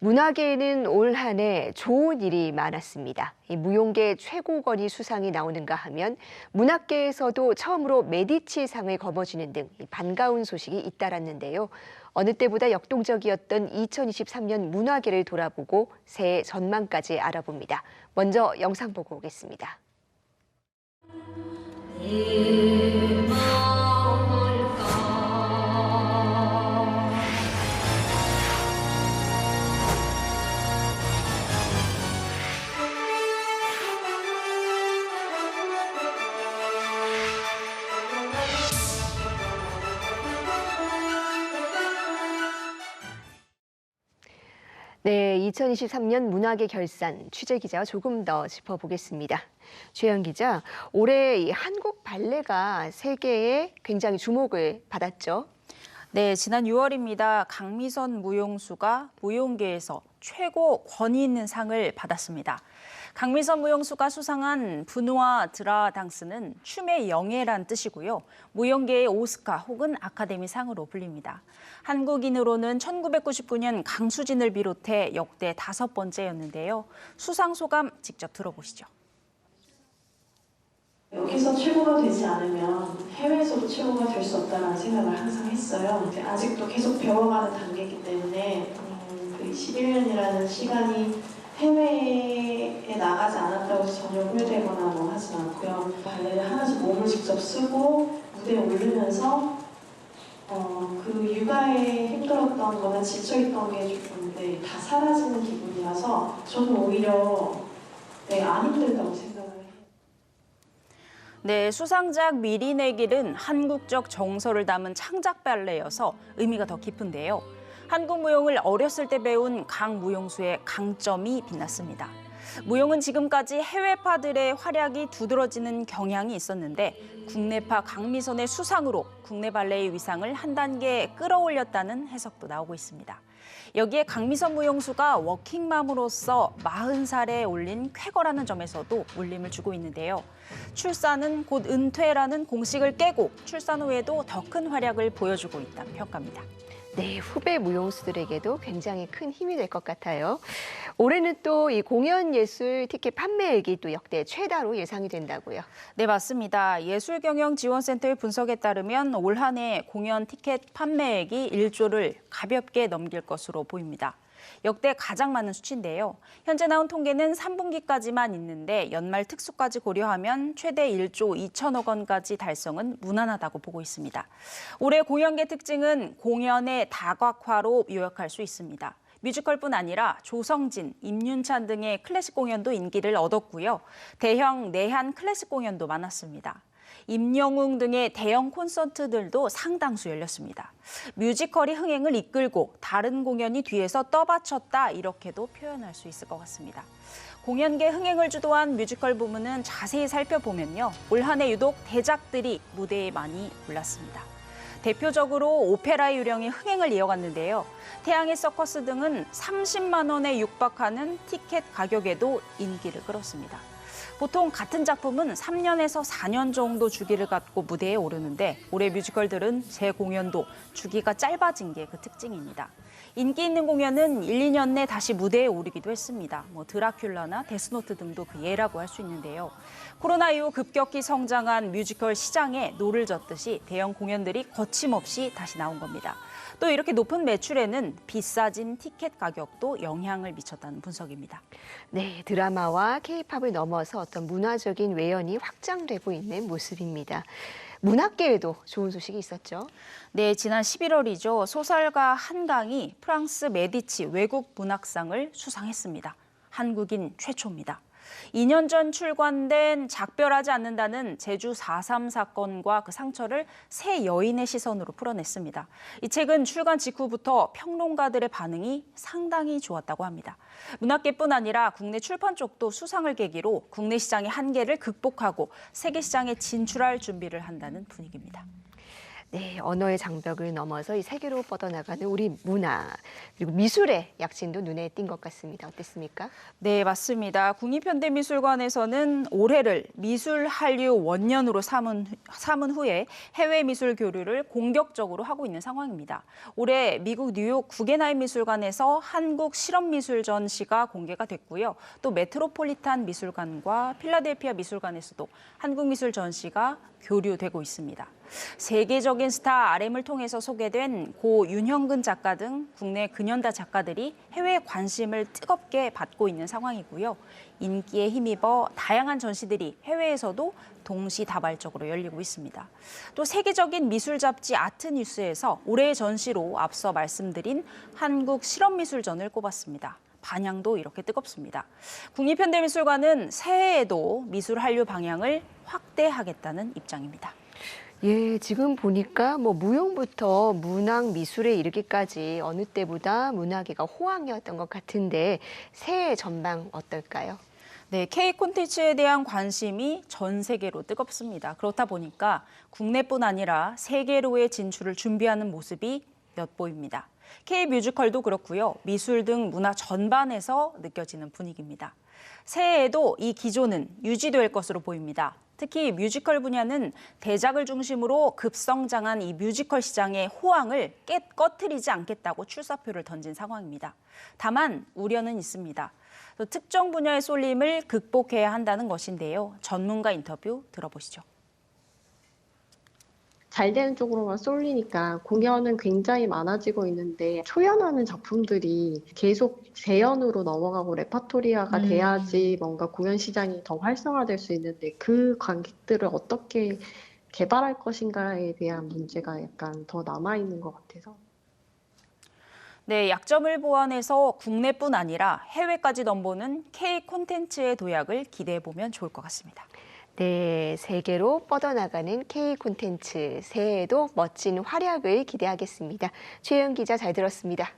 문화계에는 올 한 해 좋은 일이 많았습니다. 이 무용계 최고권위 수상이 나오는가 하면 문학계에서도 처음으로 메디치상을 거머쥐는 등 반가운 소식이 잇따랐는데요. 어느 때보다 역동적이었던 2023년 문화계를 돌아보고 새해 전망까지 알아봅니다. 먼저 영상 보고 오겠습니다. 네, 2023년 문화계 결산 취재 기자와 조금 더 짚어보겠습니다. 최현 기자, 올해 이 한국 발레가 세계에 굉장히 주목을 받았죠. 네, 지난 6월입니다. 강미선 무용수가 무용계에서 최고 권위 있는 상을 받았습니다. 강미선 무용수가 수상한 부누아 드라당스는 춤의 영예란 뜻이고요. 무용계의 오스카 혹은 아카데미상으로 불립니다. 한국인으로는 1999년 강수진을 비롯해 역대 5번째였는데요. 수상 소감 직접 들어보시죠. 여기서 최고가 되지 않으면 해외에서도 최고가 될 수 없다는 생각을 항상 했어요. 아직도 계속 배워가는 단계이기 때문에 그 21년이라는 시간이 해외에 나가지 않았다고 해서 전혀 후회되거나 뭐 하진 않고요. 발레를 하면서 몸을 직접 쓰고 무대에 오르면서 그 육아에 힘들었던 거나 지쳐있던 게 조금 다 사라지는 기분이라서 저는 오히려 안 힘들다고 생각을 해요. 네, 수상작 미린의 길은 한국적 정서를 담은 창작 발레여서 의미가 더 깊은데요. 한국 무용을 어렸을 때 배운 강 무용수의 강점이 빛났습니다. 무용은 지금까지 해외파들의 활약이 두드러지는 경향이 있었는데 국내파 강미선의 수상으로 국내 발레의 위상을 한 단계 끌어올렸다는 해석도 나오고 있습니다. 여기에 강미선 무용수가 워킹맘으로서 40살에 올린 쾌거라는 점에서도 울림을 주고 있는데요. 출산은 곧 은퇴라는 공식을 깨고 출산 후에도 더 큰 활약을 보여주고 있다는 평가입니다. 네, 후배 무용수들에게도 굉장히 큰 힘이 될 것 같아요. 올해는 또 이 공연 예술 티켓 판매액이 또 역대 최다로 예상이 된다고요. 네, 맞습니다. 예술경영지원센터의 분석에 따르면 올 한 해 공연 티켓 판매액이 1조를 가볍게 넘길 것으로 보입니다. 역대 가장 많은 수치인데요. 현재 나온 통계는 3분기까지만 있는데 연말 특수까지 고려하면 최대 1조 2천억 원까지 달성은 무난하다고 보고 있습니다. 올해 공연계 특징은 공연의 다각화로 요약할 수 있습니다. 뮤지컬뿐 아니라 조성진, 임윤찬 등의 클래식 공연도 인기를 얻었고요. 대형 내한 클래식 공연도 많았습니다. 임영웅 등의 대형 콘서트들도 상당수 열렸습니다. 뮤지컬이 흥행을 이끌고 다른 공연이 뒤에서 떠받쳤다 이렇게도 표현할 수 있을 것 같습니다. 공연계 흥행을 주도한 뮤지컬 부문은 자세히 살펴보면요. 올 한 해 유독 대작들이 무대에 많이 올랐습니다. 대표적으로 오페라 유령이 흥행을 이어갔는데요. 태양의 서커스 등은 30만 원에 육박하는 티켓 가격에도 인기를 끌었습니다. 보통 같은 작품은 3년에서 4년 정도 주기를 갖고 무대에 오르는데 올해 뮤지컬들은 재공연도 주기가 짧아진 게 그 특징입니다. 인기 있는 공연은 1, 2년 내 다시 무대에 오르기도 했습니다. 드라큘라나 데스노트 등도 그 예라고 할 수 있는데요. 코로나 이후 급격히 성장한 뮤지컬 시장에 노를 젓듯이 대형 공연들이 거침없이 다시 나온 겁니다. 또 이렇게 높은 매출에는 비싸진 티켓 가격도 영향을 미쳤다는 분석입니다. 네, 드라마와 K-팝을 넘어서 어떤 문화적인 외연이 확장되고 있는 모습입니다. 문학계에도 좋은 소식이 있었죠. 네, 지난 11월이죠. 소설가 한강이 프랑스 메디치 외국 문학상을 수상했습니다. 한국인 최초입니다. 2년 전 출간된 작별하지 않는다는 제주 4.3 사건과 그 상처를 새 여인의 시선으로 풀어냈습니다. 이 책은 출간 직후부터 평론가들의 반응이 상당히 좋았다고 합니다. 문학계뿐 아니라 국내 출판 쪽도 수상을 계기로 국내 시장의 한계를 극복하고 세계 시장에 진출할 준비를 한다는 분위기입니다. 네, 언어의 장벽을 넘어서 이 세계로 뻗어나가는 우리 문화 그리고 미술의 약진도 눈에 띈 것 같습니다. 어땠습니까? 네, 맞습니다. 국립현대미술관에서는 올해를 미술 한류 원년으로 삼은 후에 해외 미술 교류를 공격적으로 하고 있는 상황입니다. 올해 미국 뉴욕 구겐하임 미술관에서 한국 실험미술 전시가 공개가 됐고요. 또 메트로폴리탄 미술관과 필라델피아 미술관에서도 한국 미술 전시가 교류되고 있습니다. 세계적인 스타 RM을 통해서 소개된 고 윤형근 작가 등 국내 근현대 작가들이 해외 관심을 뜨겁게 받고 있는 상황이고요. 인기에 힘입어 다양한 전시들이 해외에서도 동시다발적으로 열리고 있습니다. 또 세계적인 미술 잡지 아트뉴스에서 올해의 전시로 앞서 말씀드린 한국 실험미술전을 꼽았습니다. 반향도 이렇게 뜨겁습니다. 국립현대미술관은 새해에도 미술 한류 방향을 확대하겠다는 입장입니다. 예, 지금 보니까 무용부터 문학 미술에 이르기까지 어느 때보다 문화계가 호황이었던 것 같은데 새해 전망 어떨까요? 네, K 콘텐츠에 대한 관심이 전 세계로 뜨겁습니다. 그렇다 보니까 국내뿐 아니라 세계로의 진출을 준비하는 모습이 엿보입니다. K 뮤지컬도 그렇고요. 미술 등 문화 전반에서 느껴지는 분위기입니다. 새해에도 이 기조는 유지될 것으로 보입니다. 특히 뮤지컬 분야는 대작을 중심으로 급성장한 이 뮤지컬 시장의 호황을 꺼트리지 않겠다고 출사표를 던진 상황입니다. 다만 우려는 있습니다. 또 특정 분야의 쏠림을 극복해야 한다는 것인데요. 전문가 인터뷰 들어보시죠. 잘 되는 쪽으로만 쏠리니까 공연은 굉장히 많아지고 있는데 초연하는 작품들이 계속 재연으로 넘어가고 레파토리아가 돼야지 뭔가 공연 시장이 더 활성화될 수 있는데 그 관객들을 어떻게 개발할 것인가에 대한 문제가 약간 더 남아있는 것 같아서. 네, 약점을 보완해서 국내뿐 아니라 해외까지 넘보는 K 콘텐츠의 도약을 기대해보면 좋을 것 같습니다. 네, 세계로 뻗어나가는 K 콘텐츠 새해에도 멋진 활약을 기대하겠습니다. 최혜영 기자 잘 들었습니다.